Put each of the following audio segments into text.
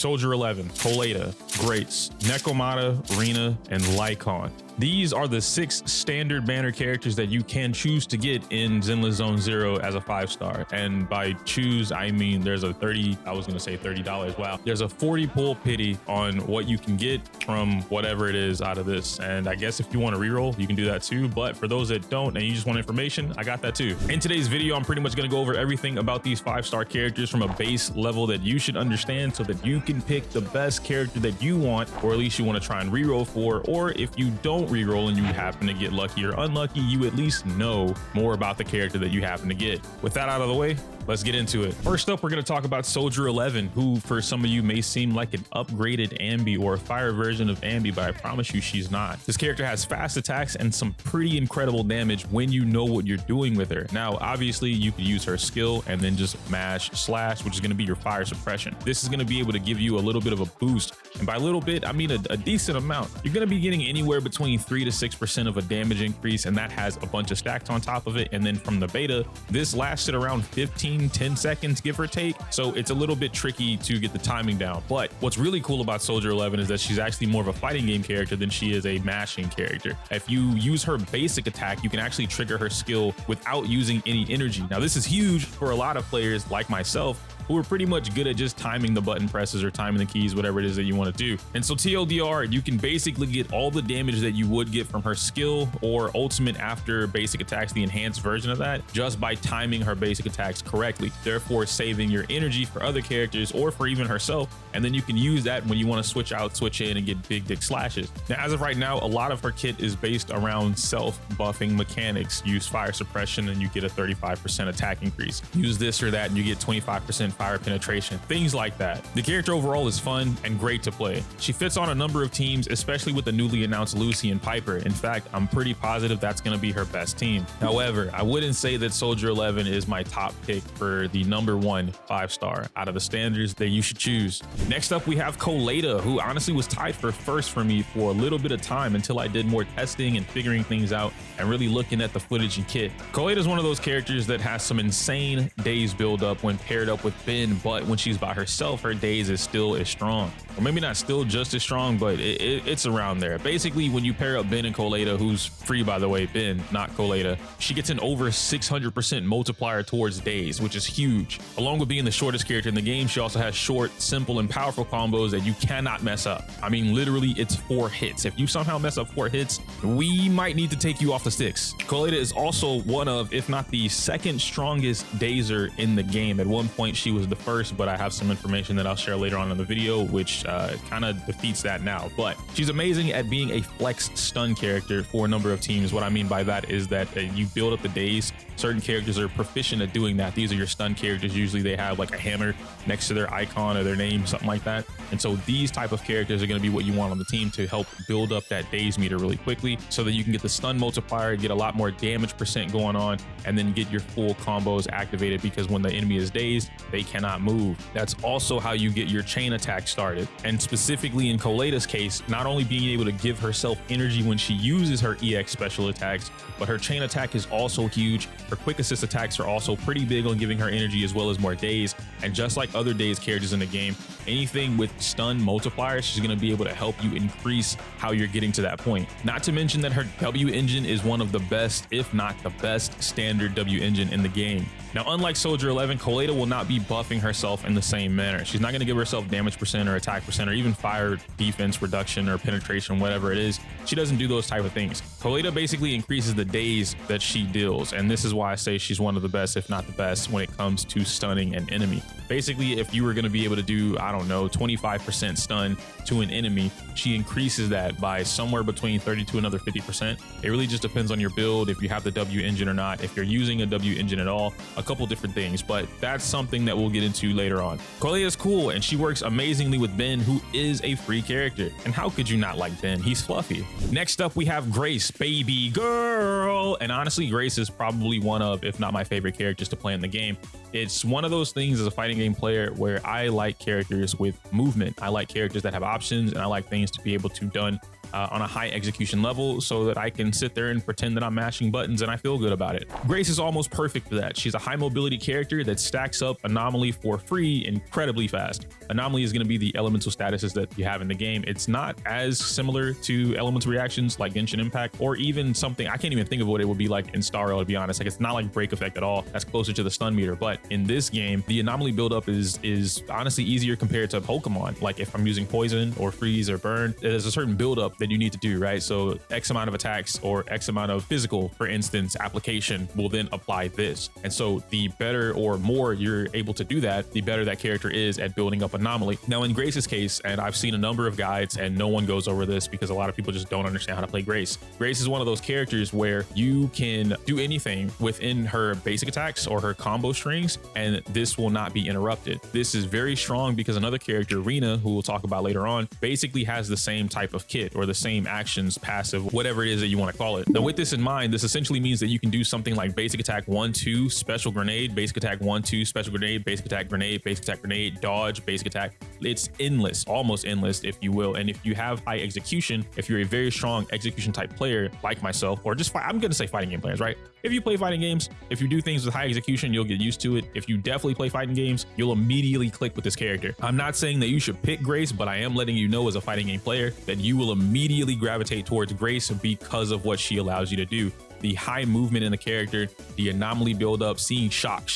Soldier 11, Koleda, Grace, Nekomata, Rina, and Lycaon. These are the 6 standard banner characters that you can choose to get in Zenless Zone Zero as a 5-star. And by choose, I mean there's a $30. Wow. There's a 40 pull pity on what you can get from whatever it is out of this. And I guess if you want to reroll, you can do that too. But for those that don't and you just want information, I got that too. In today's video, I'm pretty much going to go over everything about these 5-star characters from a base level that you should understand so that you can pick the best character that you want, or at least you want to try and reroll for. Or if you don't reroll and you happen to get lucky or unlucky, you at least know more about the character that you happen to get. With that out of the way, let's get into it. First up, we're going to talk about Soldier 11, who for some of you may seem like an upgraded Ambi or a fire version of Ambi, but I promise you she's not. This character has fast attacks and some pretty incredible damage when you know what you're doing with her. Now, obviously, you could use her skill and then just mash slash, which is going to be your fire suppression. This is going to be able to give you a little bit of a boost. And by a little bit, I mean a decent amount. You're going to be getting anywhere between 3 to 6% of a damage increase, and that has a bunch of stacks on top of it. And then from the beta, this lasted around 10 seconds, give or take. So it's a little bit tricky to get the timing down. But what's really cool about Soldier 11 is that she's actually more of a fighting game character than she is a mashing character. If you use her basic attack, you can actually trigger her skill without using any energy. Now, this is huge for a lot of players like myself, who are pretty much good at just timing the button presses or timing the keys, whatever it is that you want to do. And so TLDR, you can basically get all the damage that you would get from her skill or ultimate after basic attacks, the enhanced version of that, just by timing her basic attacks correctly, therefore saving your energy for other characters or for even herself. And then you can use that when you want to switch out, switch in, and get big dick slashes. Now, as of right now, a lot of her kit is based around self-buffing mechanics. Use fire suppression and you get a 35% attack increase. Use this or that and you get 25% fire penetration, things like that. The character overall is fun and great to play. She fits on a number of teams, especially with the newly announced Lucy and Piper. In fact, I'm pretty positive that's going to be her best team. However, I wouldn't say that Soldier 11 is my top pick for the #1 5-star out of the standards that you should choose. Next up, we have Koleda, who honestly was tied for first for me for a little bit of time until I did more testing and figuring things out and really looking at the footage and kit. Koleda is one of those characters that has some insane days build up when paired up with Ben, but when she's by herself, her days is still as strong. Or maybe not still just as strong, but it's around there. Basically, when you pair up Ben and Koleda, who's free, by the way, Ben, not Koleda, she gets an over 600% multiplier towards days, which is huge. Along with being the shortest character in the game, she also has short, simple, and powerful combos that you cannot mess up. I mean, literally, it's 4 hits. If you somehow mess up 4 hits, we might need to take you off the sticks. Koleda is also one of, if not the second strongest dazer in the game. At one point, she was the first, but I have some information that I'll share later on in the video, which kind of defeats that now. But she's amazing at being a flex stun character for a number of teams. What I mean by that is that you build up the days. Certain characters are proficient at doing that. These are your stun characters. Usually they have like a hammer next to their icon or their name, something like that. And so these type of characters are going to be what you want on the team to help build up that days meter really quickly so that you can get the stun multiplier, get a lot more damage percent going on, and then get your full combos activated, because when the enemy is dazed, they cannot move. That's also how you get your chain attack started. And specifically in Koleda's case, not only being able to give herself energy when she uses her EX special attacks, but her chain attack is also huge. Her quick assist attacks are also pretty big on giving her energy as well as more days. And just like other days characters in the game, anything with stun multipliers, she's going to be able to help you increase how you're getting to that point. Not to mention that her W engine is one of the best, if not the best, standard W engine in the game. Now, unlike Soldier 11, Koleda will not be buffing herself in the same manner. She's not going to give herself damage percent or attack percent or even fire defense reduction or penetration, whatever it is. She doesn't do those type of things. Koleda basically increases the days that she deals, and this is why I say she's one of the best, if not the best, when it comes to stunning an enemy. Basically, if you were going to be able to do, I don't know, 25% stun to an enemy, she increases that by somewhere between 30 to another 50%. It really just depends on your build, if you have the W engine or not, if you're using a W engine at all, a couple different things, but that's something that we'll get into later on. Koleda is cool, and she works amazingly with Ben, who is a free character. And how could you not like Ben? He's fluffy. Next up, we have Grace, baby girl. And honestly, Grace is probably one of, if not my favorite characters to play in the game. It's one of those things as a fighting game player where I like characters with movement. I like characters that have options, and I like things to be able to done on a high execution level so that I can sit there and pretend that I'm mashing buttons and I feel good about it. Grace is almost perfect for that. She's a high mobility character that stacks up Anomaly for free incredibly fast. Anomaly is going to be the elemental statuses that you have in the game. It's not as similar to elemental reactions like Genshin Impact, or even something, I can't even think of what it would be like in Star Rail, to be honest. Like, it's not like Break Effect at all. That's closer to the stun meter. But in this game, the Anomaly buildup is honestly easier compared to Pokemon. Like, if I'm using Poison or Freeze or Burn, there's a certain buildup that you need to do, right? So X amount of attacks or X amount of physical, for instance, application will then apply this. And so the better or more you're able to do that, the better that character is at building up Anomaly. Now in Grace's case, and I've seen a number of guides and no one goes over this because a lot of people just don't understand how to play Grace. Grace is one of those characters where you can do anything within her basic attacks or her combo strings, and this will not be interrupted. This is very strong because another character, Rina, who we'll talk about later on, basically has the same type of kit or the same actions, passive, whatever it is that you want to call it. Now with this in mind, this essentially means that you can do something like basic attack 1-2 special grenade, basic attack 1-2 special grenade, basic attack grenade, basic attack grenade, dodge, basic attack. It's endless, almost endless, if you will. And if you have high execution, if you're a very strong execution type player like myself, or just I'm gonna say fighting game players, right? If you play fighting games, if you do things with high execution, you'll get used to it. If you definitely play fighting games, you'll immediately click with this character. I'm not saying that you should pick Grace, but I am letting you know as a fighting game player that you will immediately gravitate towards Grace because of what she allows you to do. The high movement in the character, the anomaly buildup, seeing shock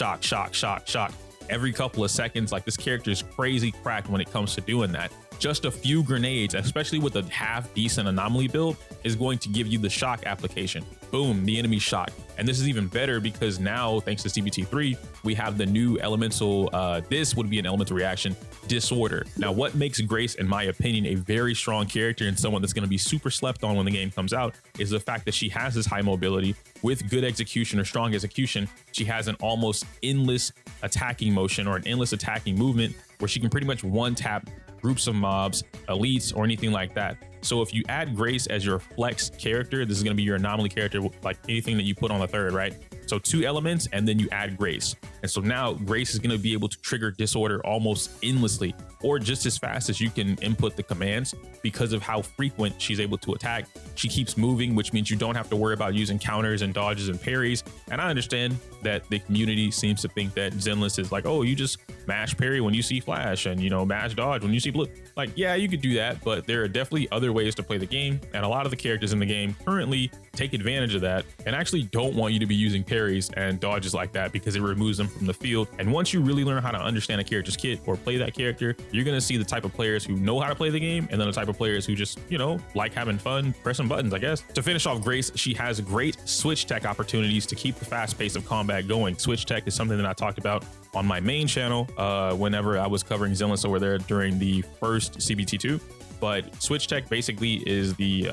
every couple of seconds. Like, this character is crazy cracked when it comes to doing that. Just a few grenades, especially with a half decent anomaly build, is going to give you the shock application. Boom, the enemy shock. And this is even better because now, thanks to CBT3, we have the new elemental, this would be an elemental reaction, Disorder. Now, what makes Grace, in my opinion, a very strong character and someone that's going to be super slept on when the game comes out is the fact that she has this high mobility with good execution or strong execution. She has an almost endless attacking motion or an endless attacking movement where she can pretty much one tap groups of mobs, elites, or anything like that. So if you add Grace as your flex character, this is going to be your anomaly character, like anything that you put on the third, right? So 2 elements, and then you add Grace. And so now Grace is going to be able to trigger Disorder almost endlessly, or just as fast as you can input the commands because of how frequent she's able to attack. She keeps moving, which means you don't have to worry about using counters and dodges and parries. And I understand that the community seems to think that Zenless is like, oh, you just mash parry when you see flash and, you know, mash dodge when you see blue. Like, yeah, you could do that, but there are definitely other ways to play the game. And a lot of the characters in the game currently take advantage of that and actually don't want you to be using parries and dodges like that because it removes them from the field. And once you really learn how to understand a character's kit or play that character, you're going to see the type of players who know how to play the game and then the type of players who just, you know, like having fun, pressing buttons, I guess. To finish off Grace, she has great switch tech opportunities to keep the fast pace of combat going. Switch tech is something that I talked about on my main channel whenever I was covering Zenless over there during the first CBT2. But switch tech basically is the,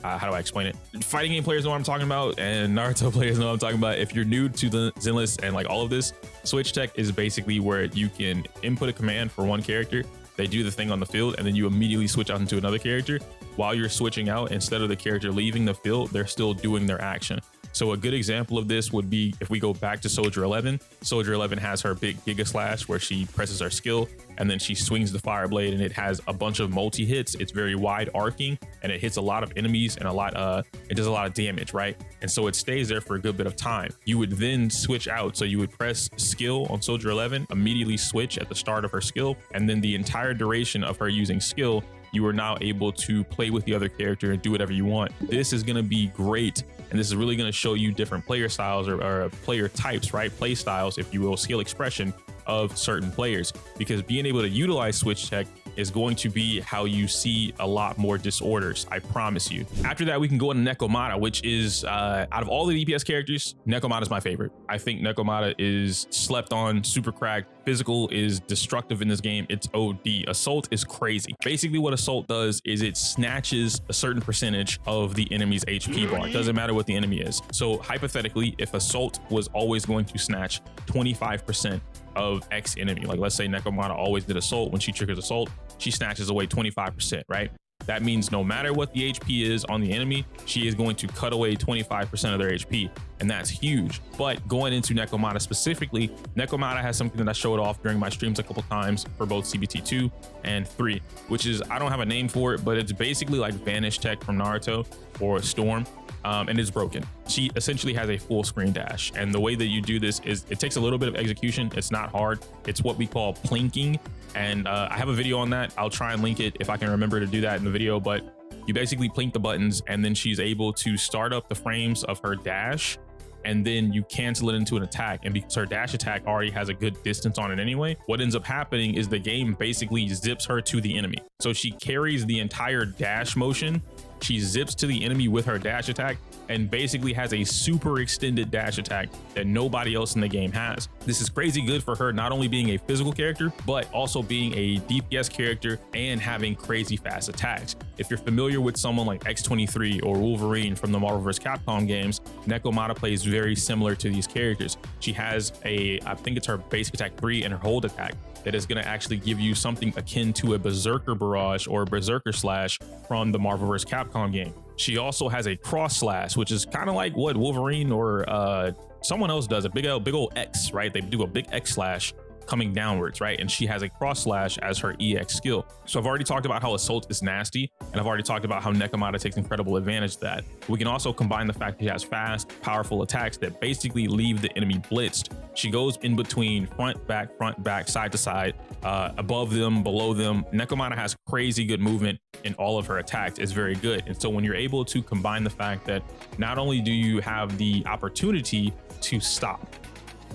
how do I explain it? Fighting game players know what I'm talking about, and Naruto players know what I'm talking about. If you're new to the Zenless and like all of this, switch tech is basically where you can input a command for one character, they do the thing on the field, and then you immediately switch out into another character. While you're switching out, instead of the character leaving the field, they're still doing their action. So a good example of this would be if we go back to Soldier 11. Soldier 11 has her big Giga Slash where she presses her skill and then she swings the Fire Blade, and it has a bunch of multi hits. It's very wide arcing and it hits a lot of enemies and it does a lot of damage, right? And so it stays there for a good bit of time. You would then switch out. So you would press skill on Soldier 11, immediately switch at the start of her skill, and then the entire duration of her using skill, you are now able to play with the other character and do whatever you want. This is going to be great. And this is really going to show you different player styles or player types, right? Play styles, if you will, skill expression of certain players, because being able to utilize switch tech is going to be how you see a lot more disorders, I promise you. After that, we can go into Nekomata, which is out of all the DPS characters, Nekomata is my favorite. I think Nekomata is slept on, super cracked. Physical is destructive in this game. It's OD. Assault is crazy. Basically what Assault does is it snatches a certain percentage of the enemy's HP bar. It doesn't matter what the enemy is. So hypothetically, if Assault was always going to snatch 25% of X enemy, like let's say Nekomata always did Assault, when she triggers Assault, she snatches away 25%, right? That means no matter what the HP is on the enemy, she is going to cut away 25% of their HP. And that's huge. But going into Nekomata specifically, Nekomata has something that I showed off during my streams a couple times for both CBT 2 and 3, which is, I don't have a name for it, but it's basically like Vanish Tech from Naruto or Storm. And it's broken. She essentially has a full screen dash. And the way that you do this is it takes a little bit of execution. It's not hard. It's what we call plinking. And I have a video on that. I'll try and link it if I can remember to do that in the video, but you basically plink the buttons and then she's able to start up the frames of her dash, and then you cancel it into an attack. And because her dash attack already has a good distance on it anyway, what ends up happening is the game basically zips her to the enemy. So she carries the entire dash motion. She zips to the enemy with her dash attack and basically has a super extended dash attack that nobody else in the game has. This is crazy good for her, not only being a physical character, but also being a DPS character and having crazy fast attacks. If you're familiar with someone like X-23 or Wolverine from the Marvel vs. Capcom games, Nekomata plays very similar to these characters. She has I think it's her basic attack 3 and her hold attack that is going to actually give you something akin to a Berserker Barrage or Berserker Slash from the Marvel vs. Capcom game. She also has a cross slash, which is kind of like what Wolverine or someone else does, a big old X, right? They do a big X slash coming downwards, right? And she has a cross slash as her EX skill. So I've already talked about how Assault is nasty, and I've already talked about how Nekomata takes incredible advantage of that. We can also combine the fact that she has fast, powerful attacks that basically leave the enemy blitzed. She goes in between front, back, side to side, above them, below them. Nekomata has crazy good movement in all of her attacks. It's very good. And so when you're able to combine the fact that not only do you have the opportunity to stop,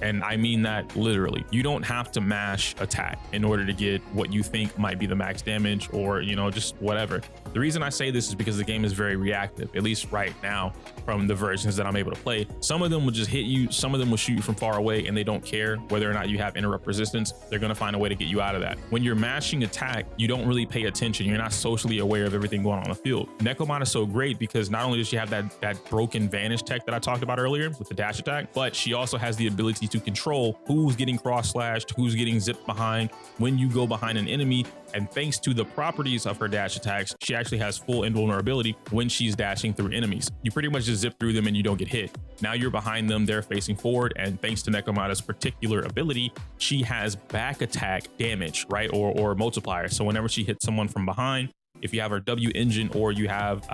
and I mean that literally, you don't have to mash attack in order to get what you think might be the max damage or, you know, just whatever. The reason I say this is because the game is very reactive, at least right now from the versions that I'm able to play. Some of them will just hit you, some of them will shoot you from far away, and they don't care whether or not you have interrupt resistance. They're going to find a way to get you out of that. When you're mashing attack, you don't really pay attention. You're not socially aware of everything going on the field. Nekomata is so great because not only does she have that broken Vanish tech that I talked about earlier with the dash attack, but she also has the ability to control who's getting cross slashed, who's getting zipped behind when you go behind an enemy. And thanks to the properties of her dash attacks, she actually has full invulnerability when she's dashing through enemies. You pretty much just zip through them and you don't get hit. Now you're behind them, they're facing forward, and thanks to Nekomata's particular ability, she has back attack damage, right? Or multiplier. So whenever she hits someone from behind, if you have her W engine or you have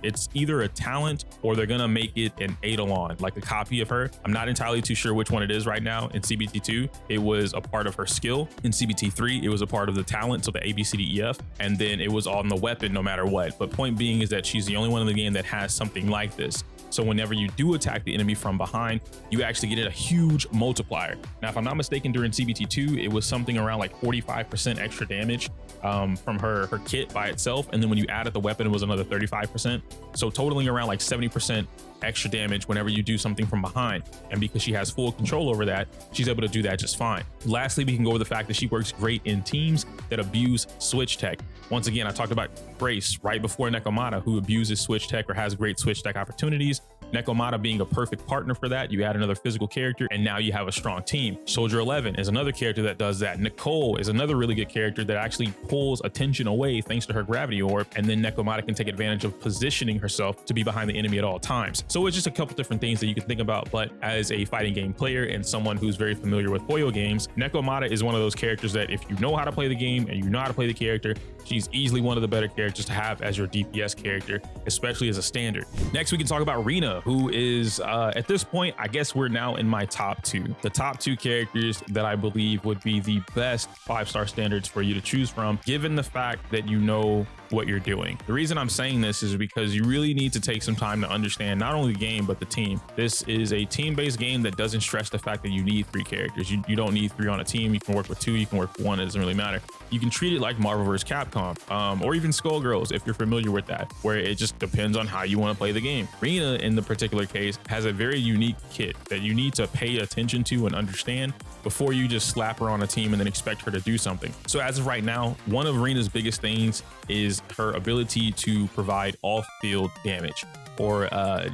it's either a talent or they're gonna make it an Eidolon, like a copy of her. I'm not entirely too sure which one it is right now. In CBT2 it was a part of her skill, in CBT3 it was a part of the talent, so the ABCDEF, and then it was on the weapon no matter what. But point being is that she's the only one in the game that has something like this. So whenever you do attack the enemy from behind, you actually get a huge multiplier. Now, if I'm not mistaken, during CBT2, it was something around like 45% extra damage from her kit by itself. And then when you added the weapon, it was another 35%. So totaling around like 70% extra damage whenever you do something from behind. And because she has full control over that, she's able to do that just fine. Lastly, we can go over the fact that she works great in teams that abuse switch tech. Once again, I talked about Grace right before Nekomata, who abuses switch tech or has great switch tech opportunities. Nekomata being a perfect partner for that. You add another physical character and now you have a strong team. Soldier 11 is another character that does that. Nicole is another really good character that actually pulls attention away thanks to her gravity orb, and then Nekomata can take advantage of positioning herself to be behind the enemy at all times. So it's just a couple different things that you can think about, but as a fighting game player and someone who's very familiar with Hoyo games, Nekomata is one of those characters that if you know how to play the game and you know how to play the character, she's easily one of the better characters to have as your DPS character, especially as a standard. Next, we can talk about Rina, who is at this point, I guess we're now in my top two. The top two characters that I believe would be the best 5-star standards for you to choose from, given the fact that you know what you're doing. The reason I'm saying this is because you really need to take some time to understand not only the game, but the team. This is a team-based game that doesn't stress the fact that you need 3 characters. You don't need 3 on a team. You can work with 2, you can work with 1, it doesn't really matter. You can treat it like Marvel vs. Capcom, or even Skullgirls if you're familiar with that, where it just depends on how you want to play the game. Rina, in the particular case, has a very unique kit that you need to pay attention to and understand before you just slap her on a team and then expect her to do something. So as of right now, one of Rina's biggest things is her ability to provide off-field damage. Or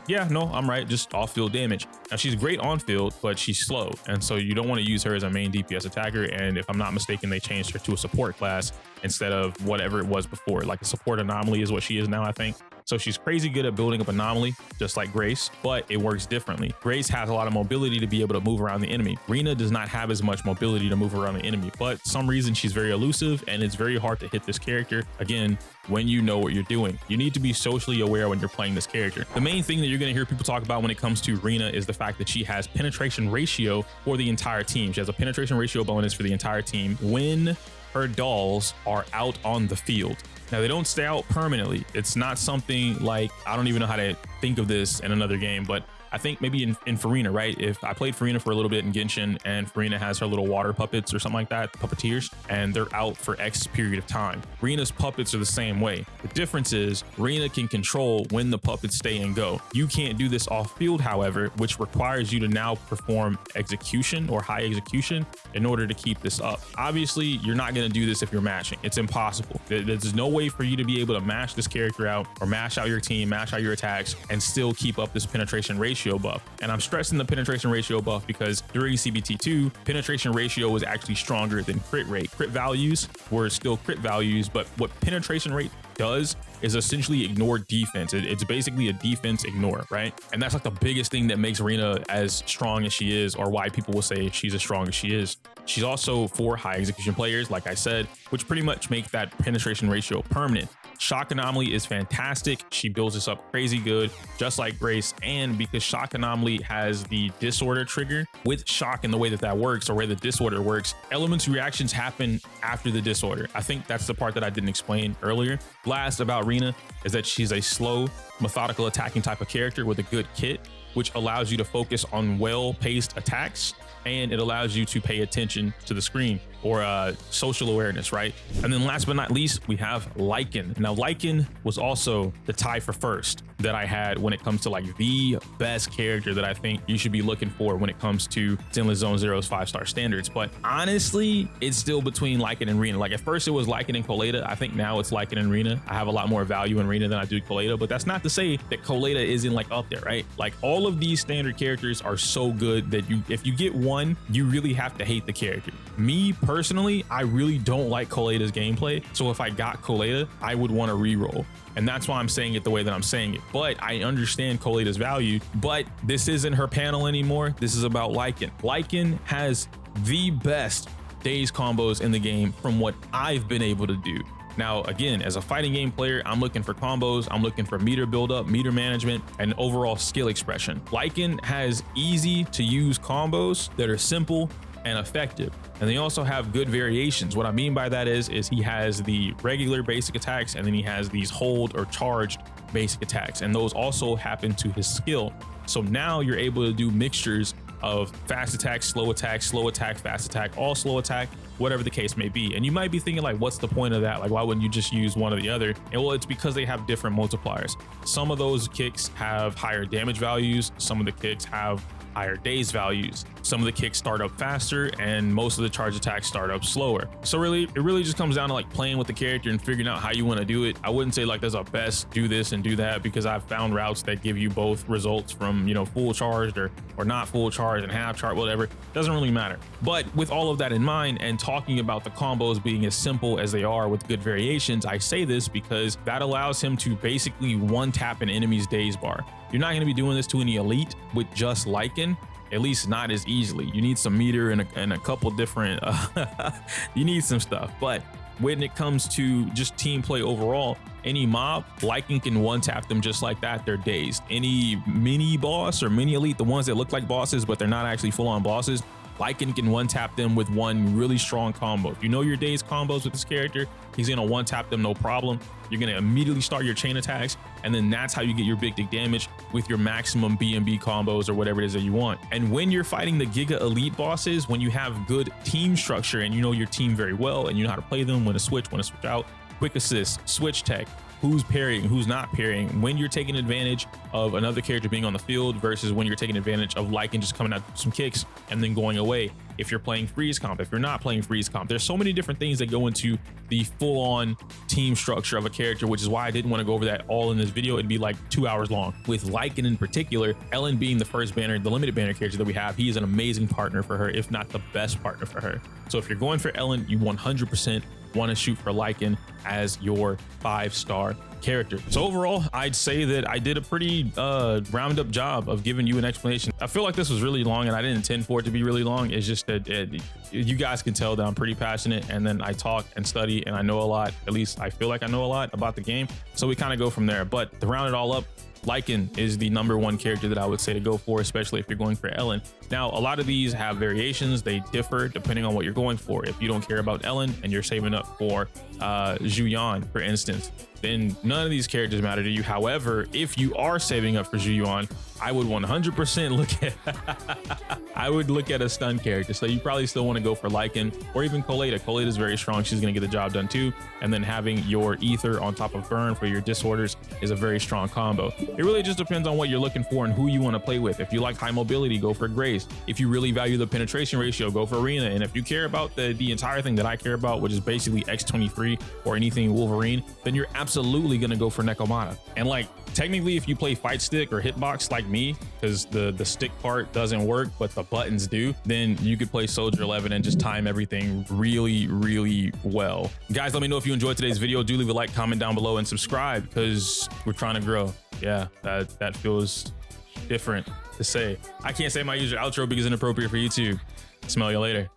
yeah, no, I'm right, just off-field damage. Now she's great on field, but she's slow, and so you don't want to use her as a main DPS attacker. And if I'm not mistaken, they changed her to a support class, instead of whatever it was before. Like a support anomaly is what she is now, I think. So she's crazy good at building up anomaly, just like Grace, but it works differently. Grace has a lot of mobility to be able to move around the enemy. Rina does not have as much mobility to move around the enemy, but some reason she's very elusive and it's very hard to hit this character. Again, when you know what you're doing, you need to be socially aware when you're playing this character. The main thing that you're going to hear people talk about when it comes to Rina is the fact that she has penetration ratio for the entire team. She has a penetration ratio bonus for the entire team when her dolls are out on the field. Now, they don't stay out permanently. It's not something like, I don't even know how to think of this in another game, but I think maybe in Farina, right? If I played Farina for a little bit in Genshin and Farina has her little water puppets or something like that, puppeteers, and they're out for X period of time. Rina's puppets are the same way. The difference is Rina can control when the puppets stay and go. You can't do this off field, however, which requires you to now perform execution or high execution in order to keep this up. Obviously, you're not going to do this if you're mashing. It's impossible. There's no way for you to be able to mash this character out or mash out your team, mash out your attacks, and still keep up this penetration ratio buff. And I'm stressing the penetration ratio buff because during CBT2, penetration ratio was actually stronger than crit rate. Crit values were still crit values, but what penetration rate does is essentially ignore defense. It's basically a defense ignore, right? And that's like the biggest thing that makes Rina as strong as she is, or why people will say she's as strong as she is. She's also for high execution players, like I said, which pretty much make that penetration ratio permanent. Shock Anomaly is fantastic. She builds this up crazy good, just like Grace. And because Shock Anomaly has the disorder trigger, with Shock and the way that that works, or where the disorder works, elements reactions happen after the disorder. I think that's the part that I didn't explain earlier. Last about Rina is that she's a slow, methodical attacking type of character with a good kit, which allows you to focus on well-paced attacks, and it allows you to pay attention to the screen, or social awareness, right? And then last but not least, we have Lycaon. Now, Lycaon was also the tie for first that I had when it comes to like the best character that I think you should be looking for when it comes to Zenless Zone Zero's 5-star standards. But honestly, it's still between Lycaon and Rina. Like at first it was Lycaon and Koleda. I think now it's Lycaon and Rina. I have a lot more value in Rina than I do Koleda, but that's not to say that Koleda isn't like up there, right? Like all of these standard characters are so good that if you get one, you really have to hate the character. Me personally, I really don't like Koleda's gameplay. So if I got Koleda, I would want to reroll. And that's why I'm saying it the way that I'm saying it. But I understand Koleda's value, but this isn't her panel anymore. This is about Lycaon. Lycaon has the best daze combos in the game from what I've been able to do. Now, again, as a fighting game player, I'm looking for combos, I'm looking for meter buildup, meter management, and overall skill expression. Lycaon has easy to use combos that are simple and effective. And they also have good variations. What I mean by that is he has the regular basic attacks, and then he has these hold or charged basic attacks. And those also happen to his skill. So now you're able to do mixtures of fast attack, slow attack, fast attack, all slow attack, whatever the case may be. And you might be thinking like, what's the point of that? Like, why wouldn't you just use one or the other? And well, it's because they have different multipliers. Some of those kicks have higher damage values. Some of the kicks have higher daze values. Some of the kicks start up faster, and most of the charge attacks start up slower. So really, it really just comes down to like playing with the character and figuring out how you want to do it. I wouldn't say like there's a best do this and do that, because I've found routes that give you both results from, you know, full charged or not full charged and half charged, whatever. Doesn't really matter. But with all of that in mind, and talking about the combos being as simple as they are with good variations, I say this because that allows him to basically one tap an enemy's daze bar. You're not going to be doing this to any elite with just Lycaon, at least not as easily. You need some meter and a couple different, you need some stuff. But when it comes to just team play overall, any mob, Lycaon can one tap them just like that. They're dazed. Any mini boss or mini elite, the ones that look like bosses, but they're not actually full on bosses, Lycaon can one tap them with one really strong combo. If you know your daze combos with this character, he's gonna one tap them no problem. You're gonna immediately start your chain attacks, and then that's how you get your big damage with your maximum B&B combos or whatever it is that you want. And when you're fighting the Giga Elite bosses, when you have good team structure and you know your team very well and you know how to play them, when to switch out, quick assist, switch tech, who's parrying, who's not parrying, when you're taking advantage of another character being on the field versus when you're taking advantage of Lycaon just coming out some kicks and then going away. If you're playing freeze comp, if you're not playing freeze comp, there's so many different things that go into the full-on team structure of a character, which is why I didn't want to go over that all in this video. It'd be like 2 hours long. With Lycaon in particular, Ellen being the first banner, the limited banner character that we have, he is an amazing partner for her, if not the best partner for her. So if you're going for Ellen, you 100% want to shoot for Lycaon as your 5-star character. So overall, I'd say that I did a pretty round up job of giving you an explanation. I feel like this was really long, and I didn't intend for it to be really long. It's just that you guys can tell that I'm pretty passionate, and then I talk and study, and I know a lot. At least I feel like I know a lot about the game. So we kind of go from there. But to round it all up, Lycaon is the #1 character that I would say to go for, especially if you're going for Ellen. Now, a lot of these have variations. They differ depending on what you're going for. If you don't care about Ellen and you're saving up for Julian, for instance, then none of these characters matter to you. However, if you are saving up for Julian, I would 100% look at a stun character. So you probably still want to go for Lycaon or even Koleda. Koleda is very strong. She's going to get the job done too. And then having your ether on top of burn for your disorders is a very strong combo. It really just depends on what you're looking for and who you want to play with. If you like high mobility, go for Grace. If you really value the penetration ratio, go for Rina. And if you care about the entire thing that I care about, which is basically X23 or anything Wolverine, then you're absolutely going to go for Nekomata. And like, technically, if you play fight stick or hitbox like me, because the stick part doesn't work, but the buttons do, then you could play Soldier 11 and just time everything really, really well. Guys, let me know if you enjoyed today's video. Do leave a like, comment down below, and subscribe, because we're trying to grow. Yeah, that feels different to say. I can't say my user outro because it's inappropriate for YouTube. Smell you later.